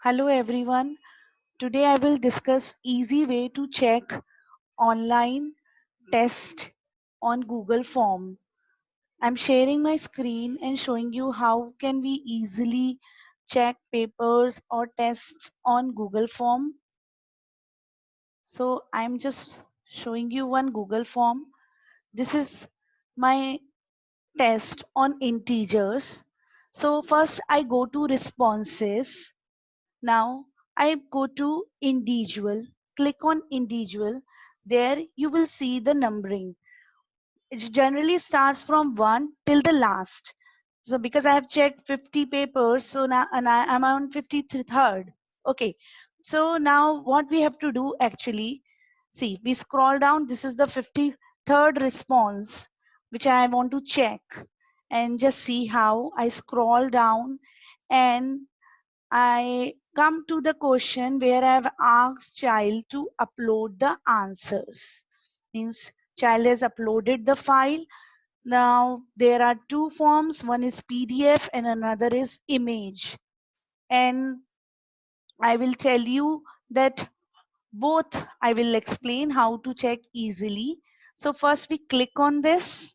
Hello everyone. Today I will discuss easy way to check online test on Google Form. I'm sharing my screen and showing you how can we easily check papers or tests on Google Form. So I'm just showing you one Google Form. This is my test on integers. So first I go to responses. Now I go to individual, click on individual. There you will see the numbering. It generally starts from 1 till the last. So because I have checked 50 papers, so now and I'm on 53rd. Okay. So now what we have to do actually, see, we scroll down. This is the 53rd response, which I want to check. And just see how I scroll down and I come to the question where I've asked child to upload the answers. Means child has uploaded the file. Now there are two forms. One is PDF and another is image. And I will tell you that both I will explain how to check easily. So first we click on this.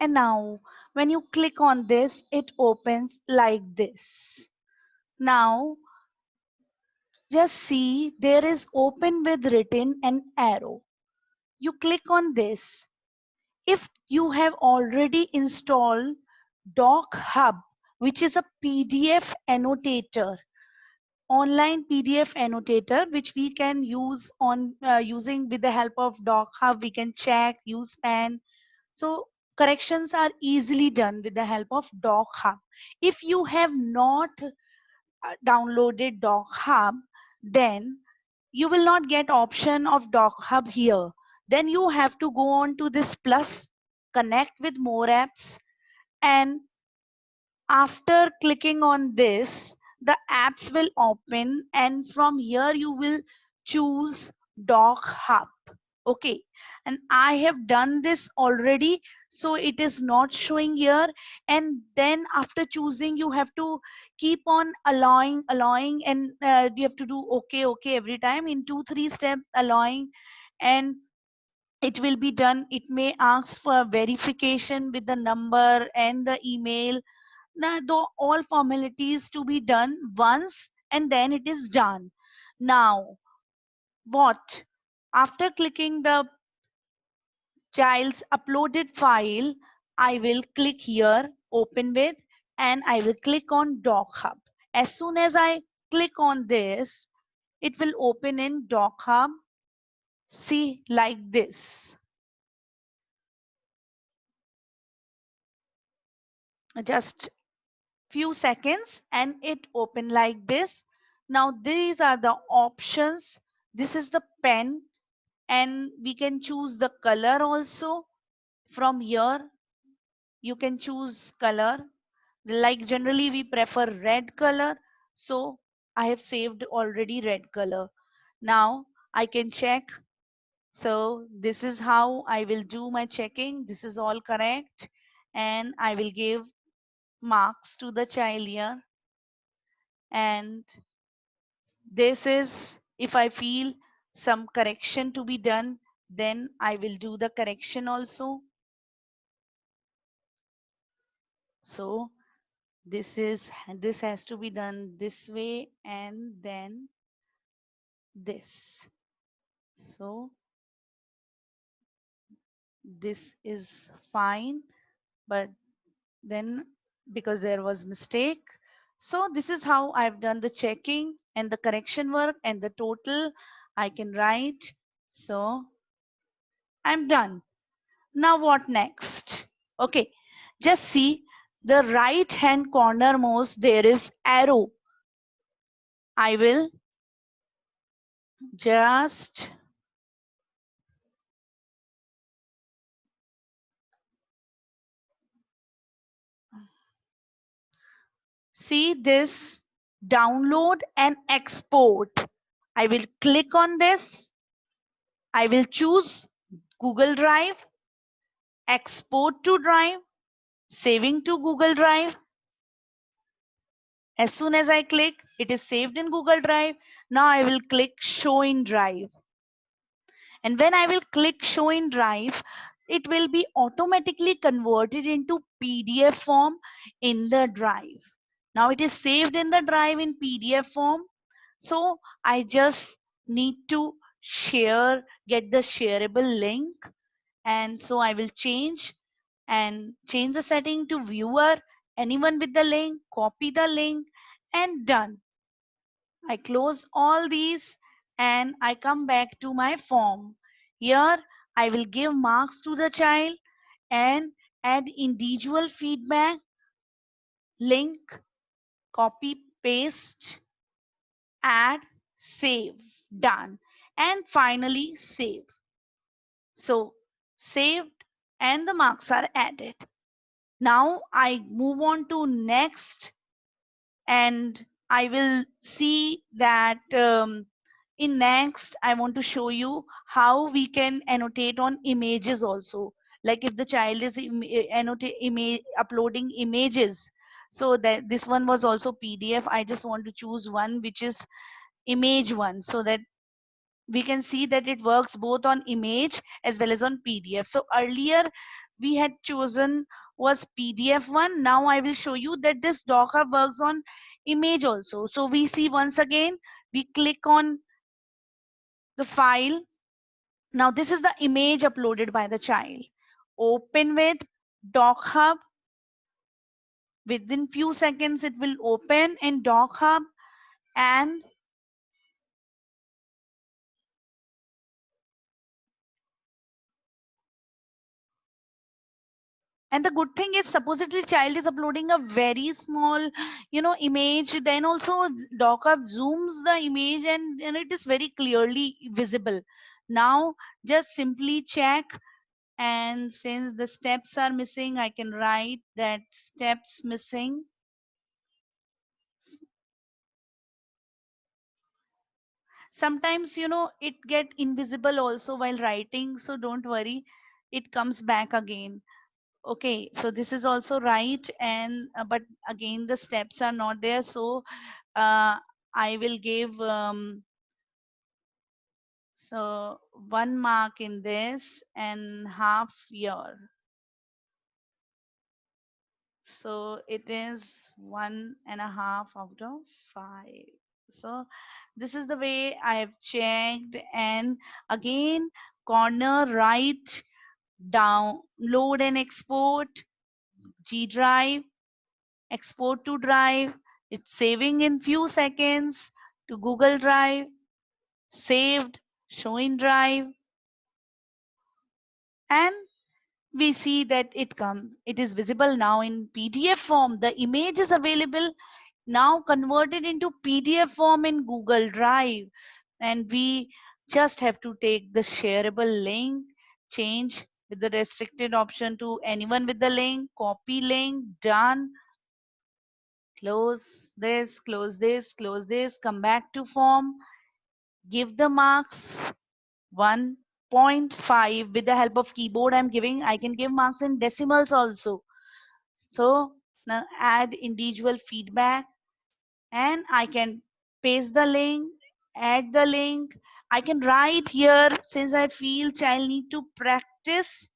And now when you click on this, it opens like this. Now just see there is open with written an arrow. You click on this. If you have already installed Doc Hub, which is a PDF annotator, online PDF annotator, which we can use on using with the help of Doc Hub, we can check, use pen. So corrections are easily done with the help of Doc Hub. If you have not downloaded Doc Hub, then you will not get option of Doc Hub here. Then you have to go on to this plus, connect with more apps, and after clicking on this, the apps will open, and from here you will choose Doc Hub. Okay, and I have done this already, so it is not showing here. And then after choosing, you have to keep on allowing, and you have to do okay every time in 2 3 steps allowing, and it will be done. It may ask for verification with the number and the email. Now though all formalities to be done once, and then it is done. Now what, after clicking the child's uploaded file, I will click here, open with, and I will click on Doc Hub. As soon as I click on this, it will open in Doc Hub. See, like this. Just few seconds and it open like this. Now these are the options. This is the pen, and we can choose the color also. From here you can choose color, like generally we prefer red color, so I have saved already red color. Now I can check. So this is how I will do my checking. This is all correct, and I will give marks to the child here. And this is, if I feel some correction to be done, then I will do the correction also. So this has to be done this way, and then this. So this is fine, but then because there was mistake, so this is how I've done the checking and the correction work, and the total I can write. So I'm done. Now what next? Okay, just see the right hand corner most there is arrow. I will just see this, download and export. I will click on this. I will choose Google Drive, export to Drive, saving to Google Drive. As soon as I click, it is saved in Google Drive. Now I will click show in Drive. And when I will click show in Drive, it will be automatically converted into PDF form in the drive. Now it is saved in the drive in PDF form. So I just need to get the shareable link. And so I will change the setting to viewer, anyone with the link, copy the link, and done. I close all these and I come back to my form. Here I will give marks to the child and add individual feedback, link, copy, paste, add, save, done. And finally save. So saved and the marks are added. Now I move on to next, and I will see that in next I want to show you how we can annotate on images also. Like if the child is uploading images, so that this one was also PDF. I just want to choose one which is image one, so that we can see that it works both on image as well as on PDF. So earlier we had chosen was PDF one. Now I will show you that this Docker works on image also. So we see once again, we click on the file. Now this is the image uploaded by the child. Open with DocHub. Within few seconds it will open in DocHub, and the good thing is, supposedly child is uploading a very small image, then also Docker zooms the image, and it is very clearly visible. Now just simply check, and since the steps are missing, I can write that steps missing. Sometimes it get invisible also while writing, so don't worry, it comes back again. Okay, so this is also right, and but again the steps are not there, so I will give so 1 mark in this and half year. So it is 1.5 out of 5. So this is the way I have checked. And again, corner right, download and export, G Drive, export to Drive. It's saving in few seconds to Google Drive, saved, show in Drive, and we see that it is visible now in PDF form. The image is available now, converted into PDF form in Google Drive. And we just have to take the shareable link, change with the restricted option to anyone with the link, copy link, done. Close this, close this, close this, come back to form, give the marks 1.5. With the help of keyboard I'm giving, I can give marks in decimals also. So now add individual feedback, and I can paste the link, add the link. I can write here, since I feel child need to practice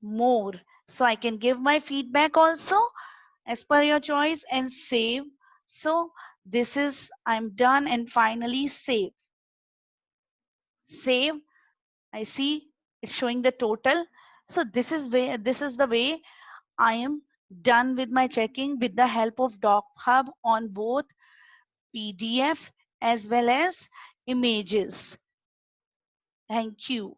more. So I can give my feedback also as per your choice and save. So this is, I'm done, and finally save. Save. I see it's showing the total. So this is the way I am done with my checking with the help of DocHub on both PDF as well as images. Thank you.